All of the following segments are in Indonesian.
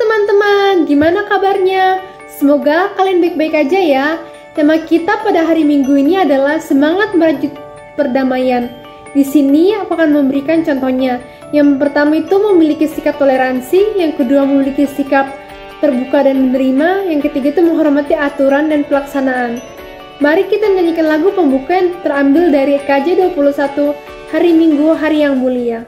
teman-teman, gimana kabarnya? Semoga kalian baik-baik aja ya. Tema kita pada hari Minggu ini adalah semangat merajut perdamaian. Di sini aku akan memberikan contohnya. Yang pertama itu memiliki sikap toleransi, yang kedua memiliki sikap terbuka dan menerima, yang ketiga itu menghormati aturan dan pelaksanaan. Mari kita menyanyikan lagu pembuka yang terambil dari KJ 21, Hari Minggu, Hari yang Mulia.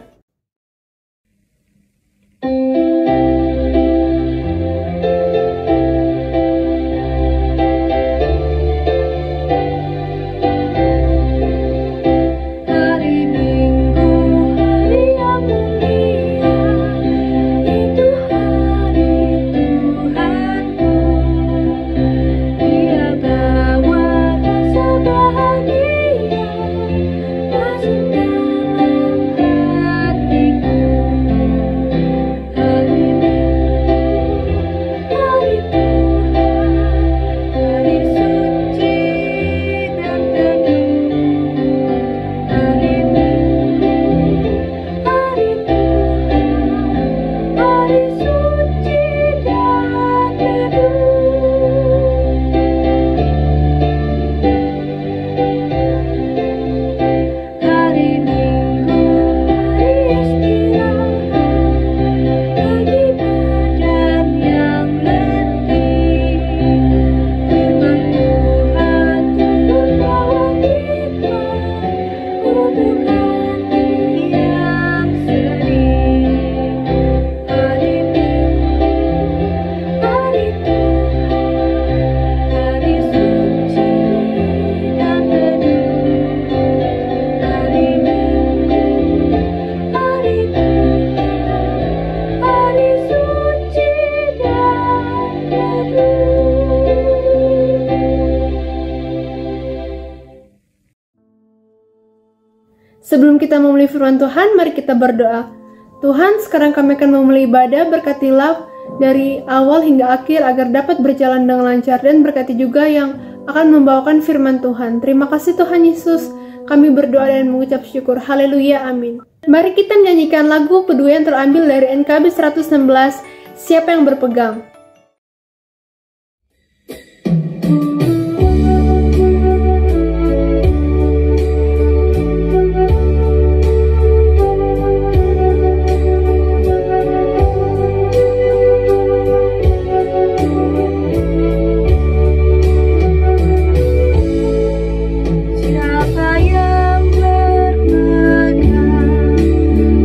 Sebelum kita memulai firman Tuhan, mari kita berdoa. Tuhan, sekarang kami akan memulai ibadah, berkatilah dari awal hingga akhir agar dapat berjalan dengan lancar, dan berkati juga yang akan membawakan firman Tuhan. Terima kasih Tuhan Yesus, kami berdoa dan mengucap syukur. Haleluya, amin. Mari kita menyanyikan lagu kedua yang terambil dari NKB 116, Siapa yang Berpegang.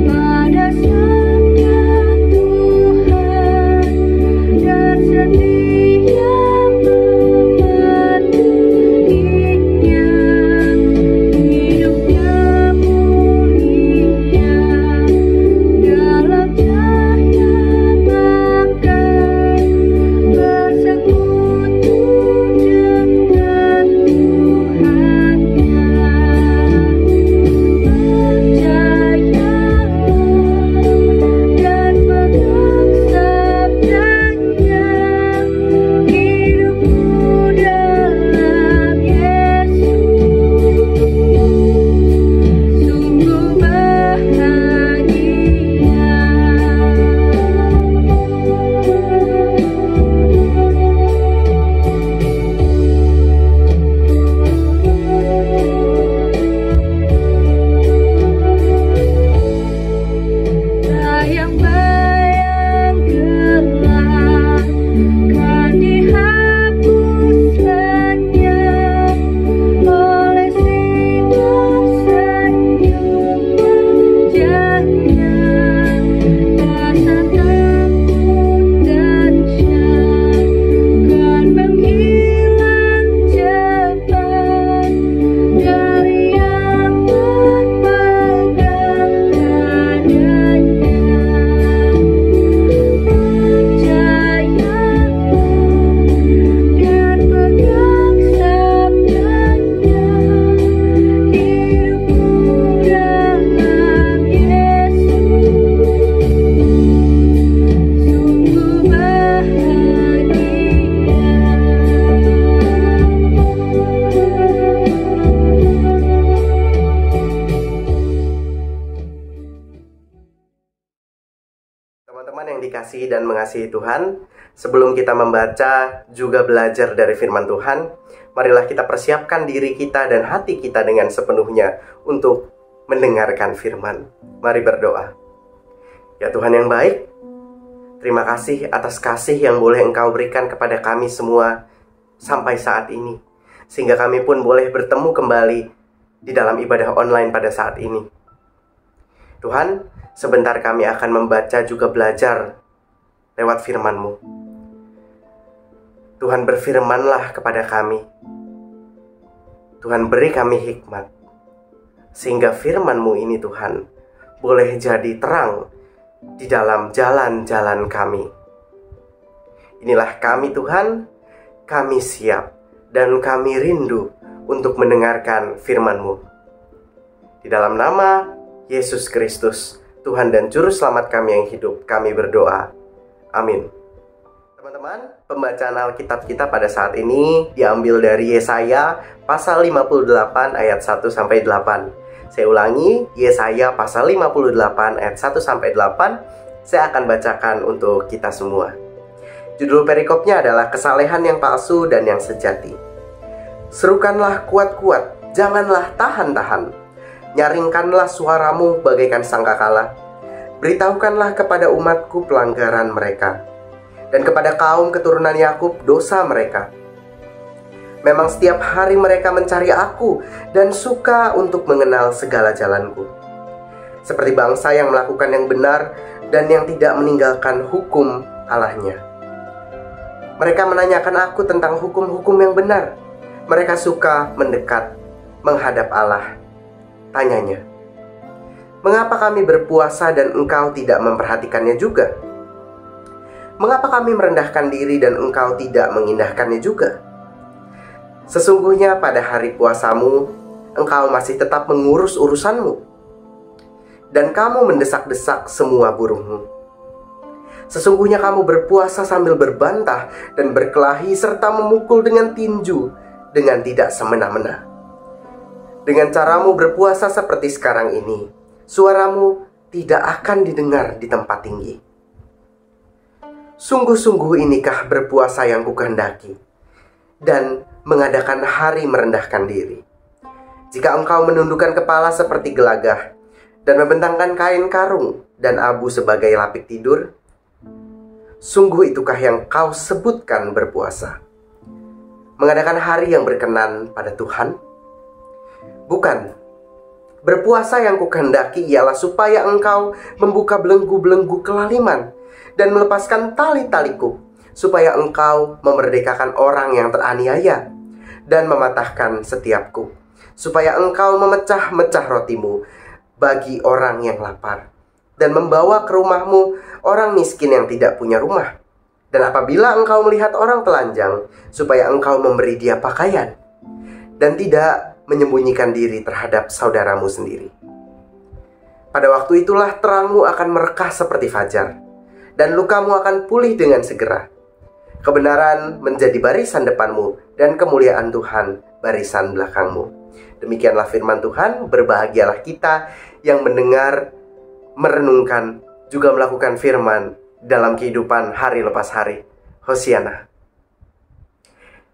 Pada sabda Tuhan dikasihi dan mengasihi Tuhan, sebelum kita membaca juga belajar dari firman Tuhan, marilah kita persiapkan diri kita dan hati kita dengan sepenuhnya untuk mendengarkan firman. Mari berdoa. Ya Tuhan yang baik, terima kasih atas kasih yang boleh Engkau berikan kepada kami semua sampai saat ini, sehingga kami pun boleh bertemu kembali di dalam ibadah online pada saat ini. Tuhan, sebentar kami akan membaca juga belajar lewat firman-Mu. Tuhan, berfirmanlah kepada kami. Tuhan, beri kami hikmat, sehingga firman-Mu ini Tuhan boleh jadi terang di dalam jalan-jalan kami. Inilah kami Tuhan, kami siap dan kami rindu untuk mendengarkan firman-Mu. Di dalam nama Yesus Kristus, Tuhan dan Juru Selamat kami yang hidup, kami berdoa. Amin. Teman-teman, pembacaan Alkitab kita pada saat ini diambil dari Yesaya pasal 58 ayat 1-8. Saya ulangi, Yesaya pasal 58 ayat 1-8. Saya akan bacakan untuk kita semua. Judul perikopnya adalah kesalehan yang palsu dan yang sejati. Serukanlah kuat-kuat, janganlah tahan-tahan. Nyaringkanlah suaramu bagaikan sangkakala. Beritahukanlah kepada umatku pelanggaran mereka, dan kepada kaum keturunan Yakub dosa mereka. Memang setiap hari mereka mencari aku dan suka untuk mengenal segala jalanku. Seperti bangsa yang melakukan yang benar dan yang tidak meninggalkan hukum Allahnya. Mereka menanyakan aku tentang hukum-hukum yang benar. Mereka suka mendekat, menghadap Allah. Tanyanya, mengapa kami berpuasa dan engkau tidak memperhatikannya juga? Mengapa kami merendahkan diri dan engkau tidak mengindahkannya juga? Sesungguhnya pada hari puasamu, engkau masih tetap mengurus urusanmu, dan kamu mendesak-desak semua buruhmu. Sesungguhnya kamu berpuasa sambil berbantah dan berkelahi serta memukul dengan tinju dengan tidak semena-mena. Dengan caramu berpuasa seperti sekarang ini, suaramu tidak akan didengar di tempat tinggi. Sungguh-sungguh inikah berpuasa yang kukehendaki, dan mengadakan hari merendahkan diri. Jika engkau menundukkan kepala seperti gelagah, dan membentangkan kain karung dan abu sebagai lapik tidur, sungguh itukah yang kau sebutkan berpuasa? Mengadakan hari yang berkenan pada Tuhan? Bukan. Berpuasa yang kukehendaki ialah supaya engkau membuka belenggu-belenggu kelaliman dan melepaskan tali-taliku, supaya engkau memerdekakan orang yang teraniaya dan mematahkan setiapku, supaya engkau memecah-mecah rotimu bagi orang yang lapar dan membawa ke rumahmu orang miskin yang tidak punya rumah. Dan apabila engkau melihat orang telanjang, supaya engkau memberi dia pakaian dan tidak menyembunyikan diri terhadap saudaramu sendiri. Pada waktu itulah terangmu akan merekah seperti fajar, dan lukamu akan pulih dengan segera. Kebenaran menjadi barisan depanmu, dan kemuliaan Tuhan barisan belakangmu. Demikianlah firman Tuhan. Berbahagialah kita yang mendengar, merenungkan, juga melakukan firman dalam kehidupan hari lepas hari. Hosiana.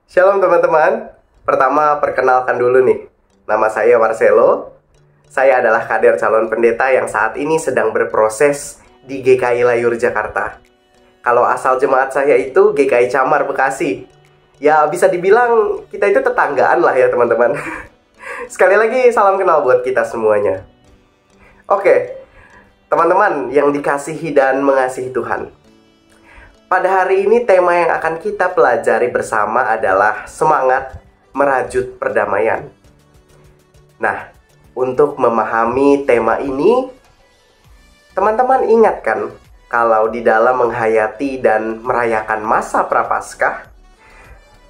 Shalom teman-teman. Pertama, perkenalkan dulu nih. Nama saya Marcelo. Saya adalah kader calon pendeta yang saat ini sedang berproses di GKI Layur Jakarta. Kalau asal jemaat saya itu GKI Camar Bekasi. Ya bisa dibilang kita itu tetanggaan lah ya teman-teman. Sekali lagi salam kenal buat kita semuanya. Oke, teman-teman yang dikasihi dan mengasihi Tuhan. Pada hari ini tema yang akan kita pelajari bersama adalah semangat merajut perdamaian. Nah, untuk memahami tema ini, teman-teman ingat kan kalau di dalam menghayati dan merayakan masa Prapaskah,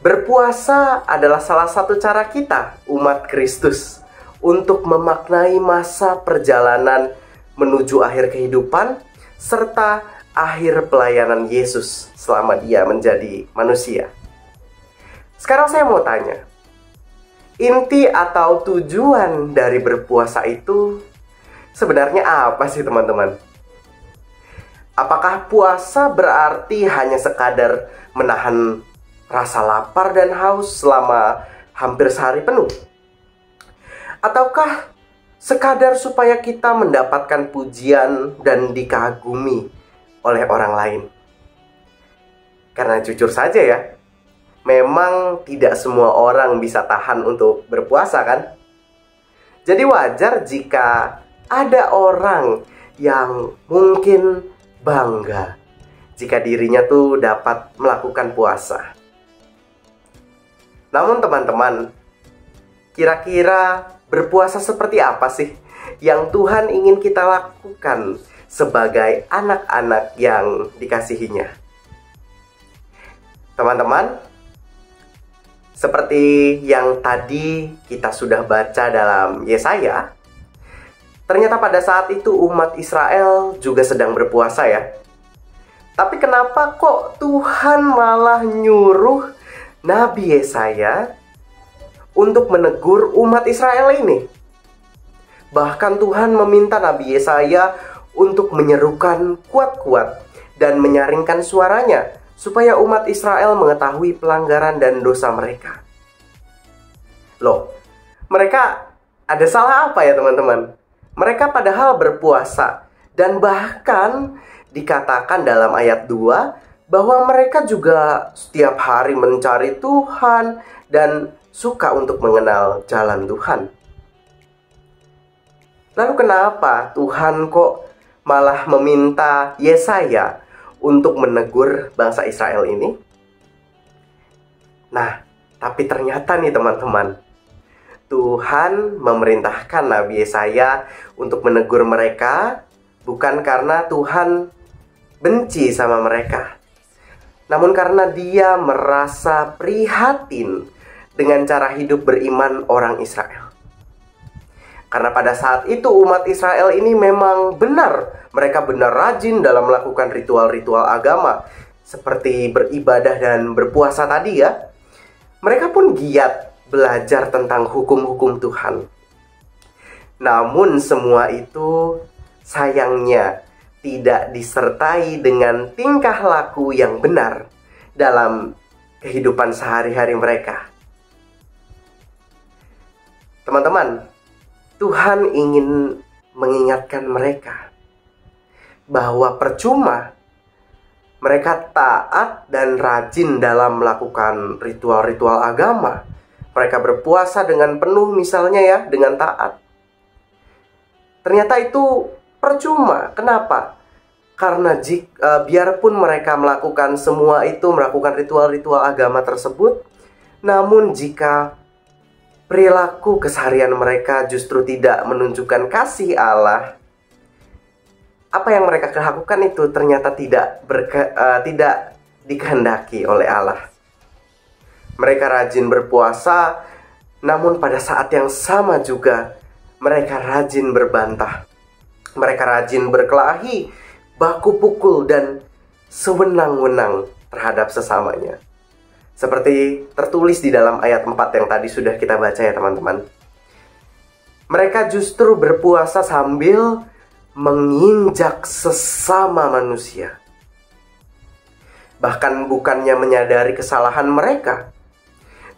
berpuasa adalah salah satu cara kita, umat Kristus, untuk memaknai masa perjalanan menuju akhir kehidupan serta akhir pelayanan Yesus selama dia menjadi manusia. Sekarang saya mau tanya, inti atau tujuan dari berpuasa itu sebenarnya apa sih teman-teman? Apakah puasa berarti hanya sekadar menahan rasa lapar dan haus selama hampir sehari penuh? Ataukah sekadar supaya kita mendapatkan pujian dan dikagumi oleh orang lain? Karena jujur saja ya, memang tidak semua orang bisa tahan untuk berpuasa kan? Jadi wajar jika ada orang yang mungkin bangga jika dirinya tuh dapat melakukan puasa. Namun teman-teman, kira-kira berpuasa seperti apa sih yang Tuhan ingin kita lakukan sebagai anak-anak yang dikasihinya? Teman-teman, seperti yang tadi kita sudah baca dalam Yesaya, ternyata pada saat itu umat Israel juga sedang berpuasa ya. Tapi kenapa kok Tuhan malah nyuruh Nabi Yesaya untuk menegur umat Israel ini? Bahkan Tuhan meminta Nabi Yesaya untuk menyerukan kuat-kuat dan menyaringkan suaranya supaya umat Israel mengetahui pelanggaran dan dosa mereka. Loh, mereka ada salah apa ya teman-teman? Mereka padahal berpuasa, dan bahkan dikatakan dalam ayat 2 bahwa mereka juga setiap hari mencari Tuhan dan suka untuk mengenal jalan Tuhan. Lalu kenapa Tuhan kok malah meminta Yesaya untuk menegur bangsa Israel ini? Nah, tapi ternyata nih teman-teman, Tuhan memerintahkan Nabi Yesaya untuk menegur mereka bukan karena Tuhan benci sama mereka, namun karena Dia merasa prihatin dengan cara hidup beriman orang Israel. Karena pada saat itu umat Israel ini memang mereka benar rajin dalam melakukan ritual-ritual agama seperti beribadah dan berpuasa tadi ya. Mereka pun giat belajar tentang hukum-hukum Tuhan. Namun semua itu sayangnya tidak disertai dengan tingkah laku yang benar dalam kehidupan sehari-hari mereka. Teman-teman, Tuhan ingin mengingatkan mereka bahwa percuma mereka taat dan rajin dalam melakukan ritual-ritual agama. Mereka berpuasa dengan penuh misalnya ya, dengan taat. Ternyata itu percuma. Kenapa? Karena biarpun mereka melakukan semua itu, melakukan ritual-ritual agama tersebut, namun jika perilaku keseharian mereka justru tidak menunjukkan kasih Allah, apa yang mereka lakukan itu ternyata tidak dikehendaki oleh Allah. Mereka rajin berpuasa, namun pada saat yang sama juga mereka rajin berbantah. Mereka rajin berkelahi, baku pukul, dan sewenang-wenang terhadap sesamanya. Seperti tertulis di dalam ayat 4 yang tadi sudah kita baca ya teman-teman. Mereka justru berpuasa sambil menginjak sesama manusia. Bahkan bukannya menyadari kesalahan mereka.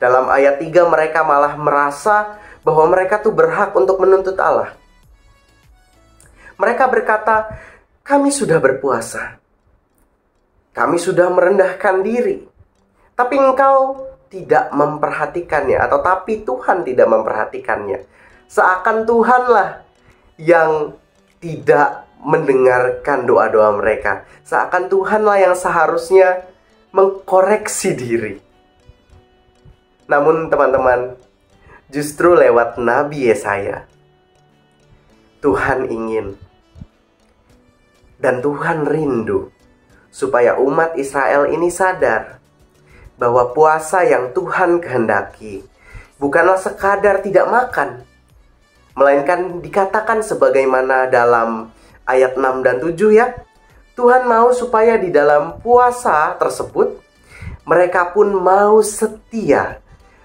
Dalam ayat 3 mereka malah merasa bahwa mereka tuh berhak untuk menuntut Allah. Mereka berkata, kami sudah berpuasa, kami sudah merendahkan diri, tapi engkau tidak memperhatikannya, atau tapi Tuhan tidak memperhatikannya. Seakan Tuhanlah yang tidak mendengarkan doa-doa mereka. Seakan Tuhanlah yang seharusnya mengkoreksi diri. Namun teman-teman, justru lewat Nabi Yesaya, Tuhan ingin dan Tuhan rindu supaya umat Israel ini sadar bahwa puasa yang Tuhan kehendaki bukanlah sekadar tidak makan, melainkan dikatakan sebagaimana dalam ayat 6 dan 7 ya. Tuhan mau supaya di dalam puasa tersebut mereka pun mau setia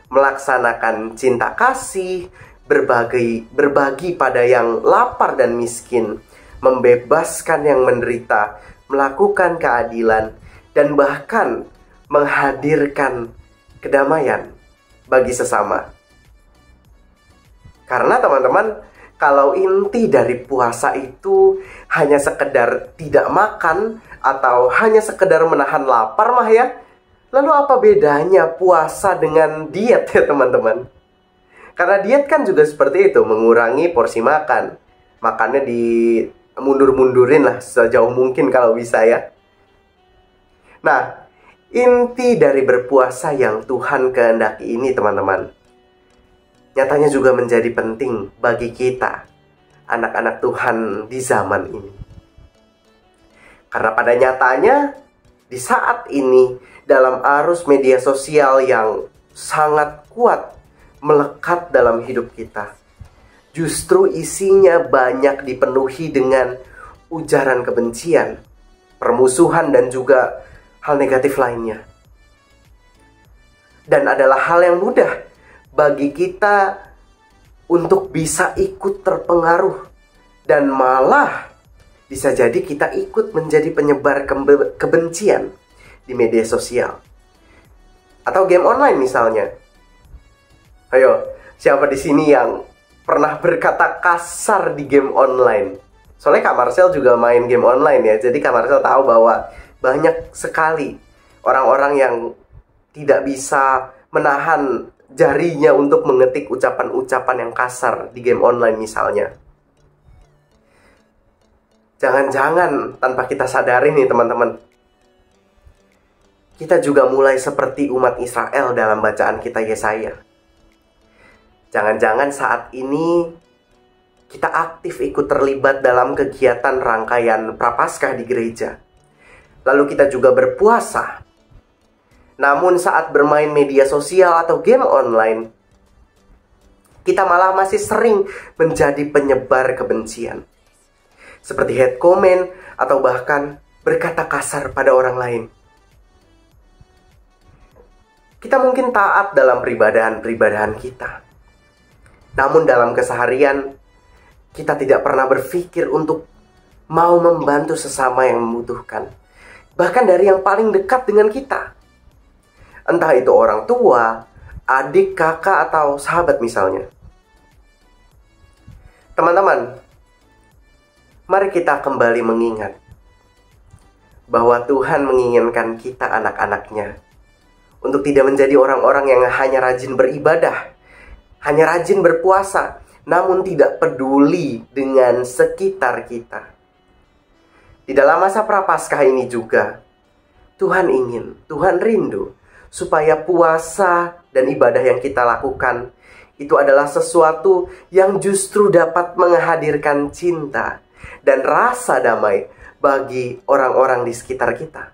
melaksanakan cinta kasih, berbagi pada yang lapar dan miskin, membebaskan yang menderita, melakukan keadilan, dan bahkan menghadirkan kedamaian bagi sesama. Karena teman-teman, kalau inti dari puasa itu hanya sekedar tidak makan atau hanya sekedar menahan lapar mah ya, lalu apa bedanya puasa dengan diet ya teman-teman? Karena diet kan juga seperti itu, mengurangi porsi makan. Makannya mundur-mundurin lah sejauh mungkin kalau bisa ya. Nah, inti dari berpuasa yang Tuhan kehendaki ini teman-teman, nyatanya juga menjadi penting bagi kita, anak-anak Tuhan di zaman ini. Karena pada nyatanya, di saat ini, dalam arus media sosial yang sangat kuat melekat dalam hidup kita, justru isinya banyak dipenuhi dengan ujaran kebencian, permusuhan, dan juga hal negatif lainnya. Dan adalah hal yang mudah bagi kita untuk bisa ikut terpengaruh, dan malah bisa jadi kita ikut menjadi penyebar kebencian di media sosial atau game online misalnya. Ayo, siapa di sini yang pernah berkata kasar di game online? Soalnya Kak Marcel juga main game online ya, jadi Kak Marcel tahu bahwa banyak sekali orang-orang yang tidak bisa menahan jarinya untuk mengetik ucapan-ucapan yang kasar di game online misalnya. Jangan-jangan tanpa kita sadari nih teman-teman, kita juga mulai seperti umat Israel dalam bacaan kita Yesaya. Jangan-jangan saat ini kita aktif ikut terlibat dalam kegiatan rangkaian Prapaskah di gereja. Lalu kita juga berpuasa. Namun saat bermain media sosial atau game online, kita malah masih sering menjadi penyebar kebencian. Seperti hate comment atau bahkan berkata kasar pada orang lain. Kita mungkin taat dalam peribadahan kita. Namun dalam keseharian, kita tidak pernah berpikir untuk mau membantu sesama yang membutuhkan. Bahkan dari yang paling dekat dengan kita. Entah itu orang tua, adik, kakak, atau sahabat misalnya. Teman-teman, mari kita kembali mengingat bahwa Tuhan menginginkan kita anak-anaknya untuk tidak menjadi orang-orang yang hanya rajin beribadah, hanya rajin berpuasa, namun tidak peduli dengan sekitar kita. Di dalam masa Prapaskah ini juga, Tuhan rindu supaya puasa dan ibadah yang kita lakukan itu adalah sesuatu yang justru dapat menghadirkan cinta dan rasa damai bagi orang-orang di sekitar kita.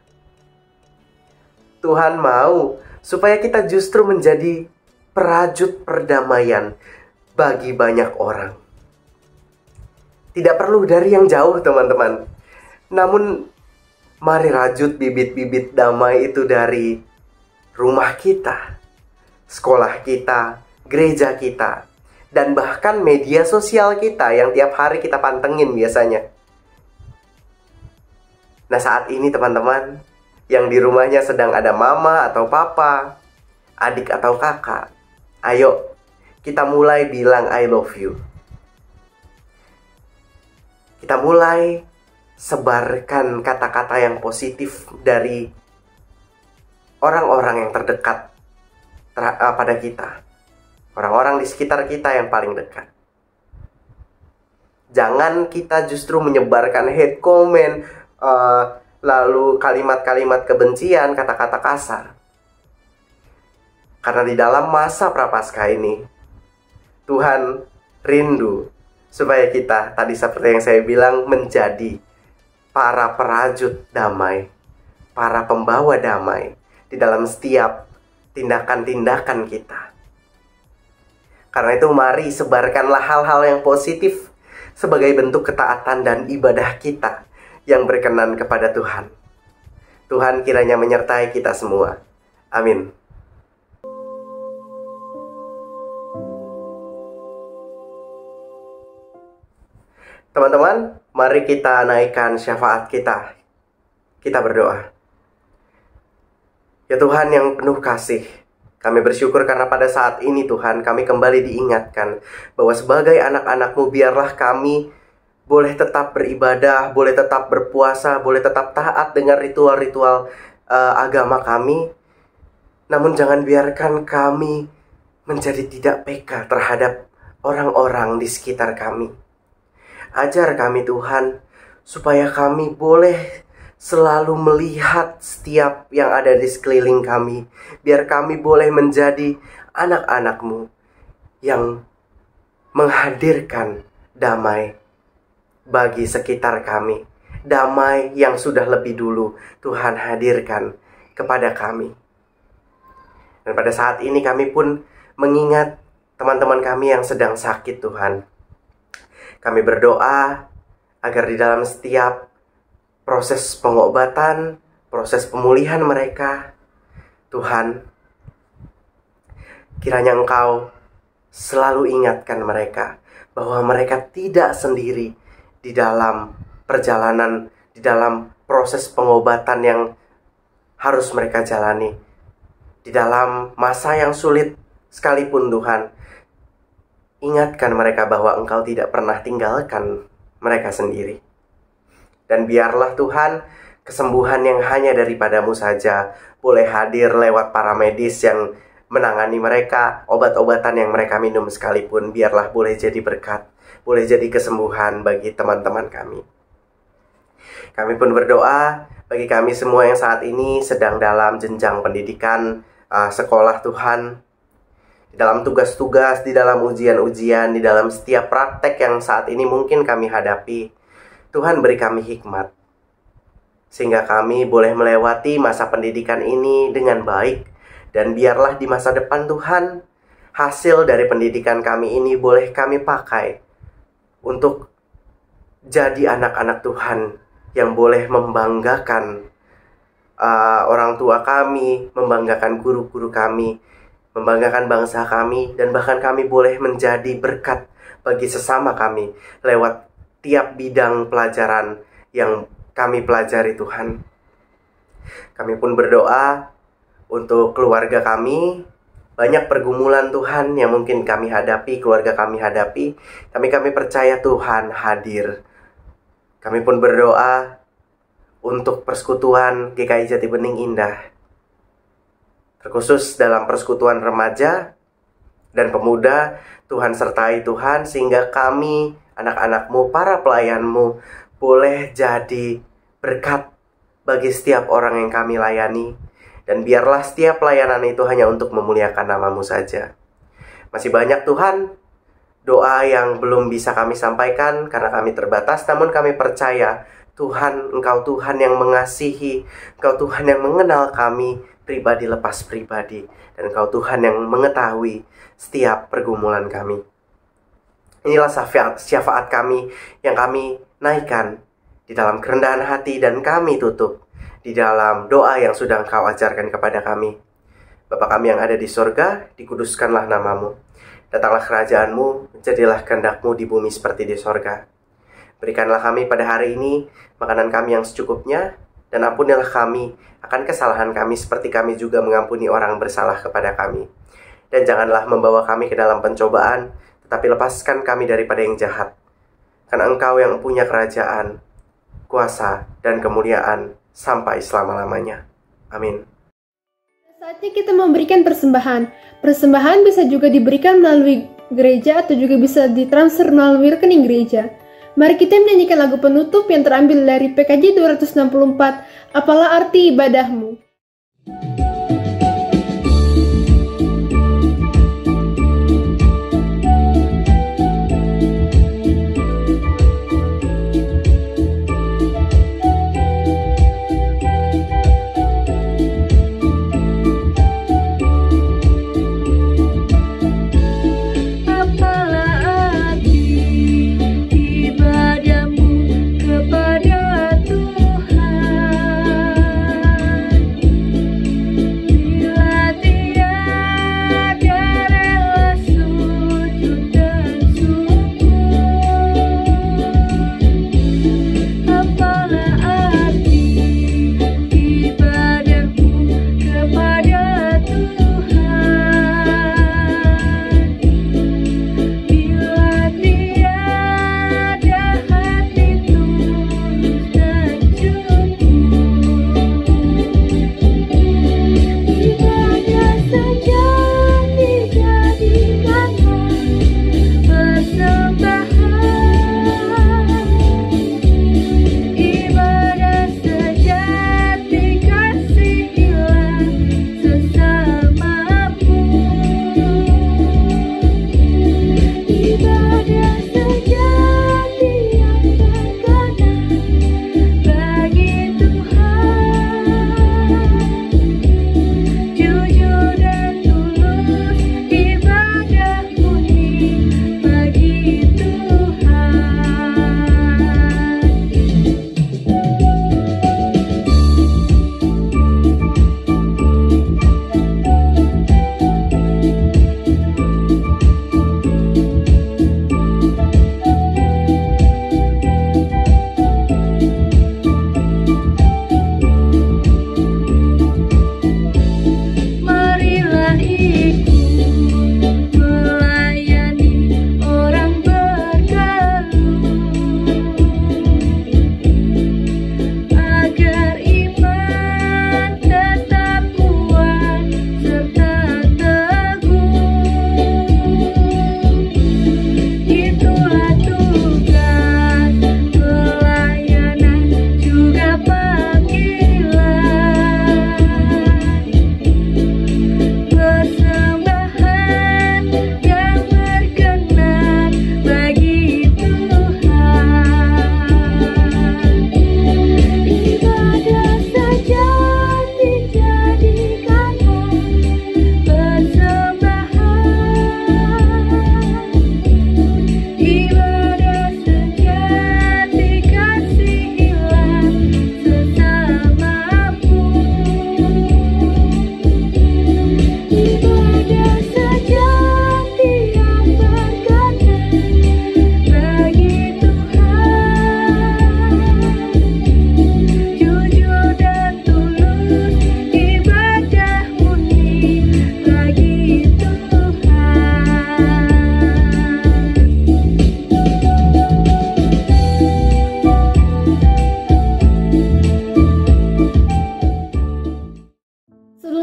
Tuhan mau supaya kita justru menjadi perajut perdamaian bagi banyak orang. Tidak perlu dari yang jauh teman-teman. Namun mari rajut bibit-bibit damai itu dari rumah kita, sekolah kita, gereja kita, dan bahkan media sosial kita yang tiap hari kita pantengin biasanya. Nah saat ini teman-teman, yang di rumahnya sedang ada mama atau papa, adik atau kakak, ayo kita mulai bilang I love you. Kita mulai sebarkan kata-kata yang positif dari orang-orang yang terdekat pada kita. Orang-orang di sekitar kita yang paling dekat. Jangan kita justru menyebarkan hate comment, lalu kalimat-kalimat kebencian, kata-kata kasar. Karena di dalam masa Prapaskah ini, Tuhan rindu supaya kita, tadi seperti yang saya bilang, menjadi para perajut damai, para pembawa damai di dalam setiap tindakan-tindakan kita. Karena itu mari sebarkanlah hal-hal yang positif sebagai bentuk ketaatan dan ibadah kita yang berkenan kepada Tuhan. Tuhan kiranya menyertai kita semua. Amin. Teman-teman, mari kita naikkan syafaat kita. Kita berdoa. Ya Tuhan yang penuh kasih, kami bersyukur karena pada saat ini Tuhan kami kembali diingatkan bahwa sebagai anak-anak-Mu biarlah kami boleh tetap beribadah, boleh tetap berpuasa, boleh tetap taat dengan ritual-ritual agama kami. Namun jangan biarkan kami menjadi tidak peka terhadap orang-orang di sekitar kami. Ajar kami Tuhan supaya kami boleh selalu melihat setiap yang ada di sekeliling kami. Biar kami boleh menjadi anak-anak-Mu yang menghadirkan damai bagi sekitar kami. Damai yang sudah lebih dulu Tuhan hadirkan kepada kami. Dan pada saat ini kami pun mengingat teman-teman kami yang sedang sakit Tuhan. Kami berdoa agar di dalam setiap proses pengobatan, proses pemulihan mereka, Tuhan, kiranya Engkau selalu ingatkan mereka bahwa mereka tidak sendiri di dalam perjalanan, di dalam proses pengobatan yang harus mereka jalani. Di dalam masa yang sulit sekalipun Tuhan, ingatkan mereka bahwa Engkau tidak pernah tinggalkan mereka sendiri. Dan biarlah Tuhan, kesembuhan yang hanya daripada-Mu saja boleh hadir lewat para medis yang menangani mereka, obat-obatan yang mereka minum sekalipun, biarlah boleh jadi berkat, boleh jadi kesembuhan bagi teman-teman kami. Kami pun berdoa bagi kami semua yang saat ini sedang dalam jenjang pendidikan, sekolah Tuhan, di dalam tugas-tugas, di dalam ujian-ujian, di dalam setiap praktek yang saat ini mungkin kami hadapi. Tuhan beri kami hikmat, sehingga kami boleh melewati masa pendidikan ini dengan baik. Dan biarlah di masa depan Tuhan, hasil dari pendidikan kami ini boleh kami pakai untuk jadi anak-anak Tuhan yang boleh membanggakan orang tua kami, membanggakan guru-guru kami, membanggakan bangsa kami, dan bahkan kami boleh menjadi berkat bagi sesama kami lewat tiap bidang pelajaran yang kami pelajari Tuhan. Kami pun berdoa untuk keluarga kami. Banyak pergumulan Tuhan yang mungkin kami hadapi, keluarga kami hadapi. Kami percaya Tuhan hadir. Kami pun berdoa untuk persekutuan GKI Jati Bening Indah, terkhusus dalam persekutuan remaja dan pemuda. Tuhan sertai Tuhan, sehingga kami, anak-anak-Mu, para pelayan-Mu, boleh jadi berkat bagi setiap orang yang kami layani. Dan biarlah setiap pelayanan itu hanya untuk memuliakan nama-Mu saja. Masih banyak Tuhan doa yang belum bisa kami sampaikan karena kami terbatas. Namun kami percaya Tuhan, Engkau Tuhan yang mengasihi, Engkau Tuhan yang mengenal kami pribadi lepas pribadi, dan Engkau Tuhan yang mengetahui setiap pergumulan kami. Inilah syafaat kami yang kami naikkan di dalam kerendahan hati, dan kami tutup di dalam doa yang sudah Engkau ajarkan kepada kami. Bapa kami yang ada di sorga, dikuduskanlah nama-Mu. Datanglah kerajaan-Mu, jadilah kehendak-Mu di bumi seperti di sorga. Berikanlah kami pada hari ini makanan kami yang secukupnya, dan ampunilah kami akan kesalahan kami seperti kami juga mengampuni orang bersalah kepada kami. Dan janganlah membawa kami ke dalam pencobaan, tetapi lepaskan kami daripada yang jahat. Karena Engkau yang punya kerajaan, kuasa, dan kemuliaan sampai selama-lamanya. Amin. Saatnya kita memberikan persembahan. Persembahan bisa juga diberikan melalui gereja atau juga bisa ditransfer melalui rekening gereja. Mari kita menyanyikan lagu penutup yang terambil dari PKJ 264, Apalah Arti Ibadahmu. Kepada Tuhan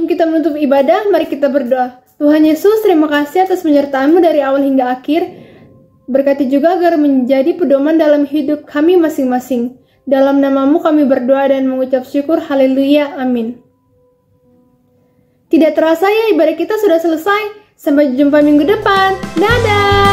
Sebelum kita menutup ibadah, mari kita berdoa. Tuhan Yesus, terima kasih atas penyertaan-Mu dari awal hingga akhir. Berkati juga agar menjadi pedoman dalam hidup kami masing-masing. Dalam nama-Mu kami berdoa dan mengucap syukur. Haleluya. Amin. Tidak terasa ya, ibadah kita sudah selesai. Sampai jumpa minggu depan. Dadah!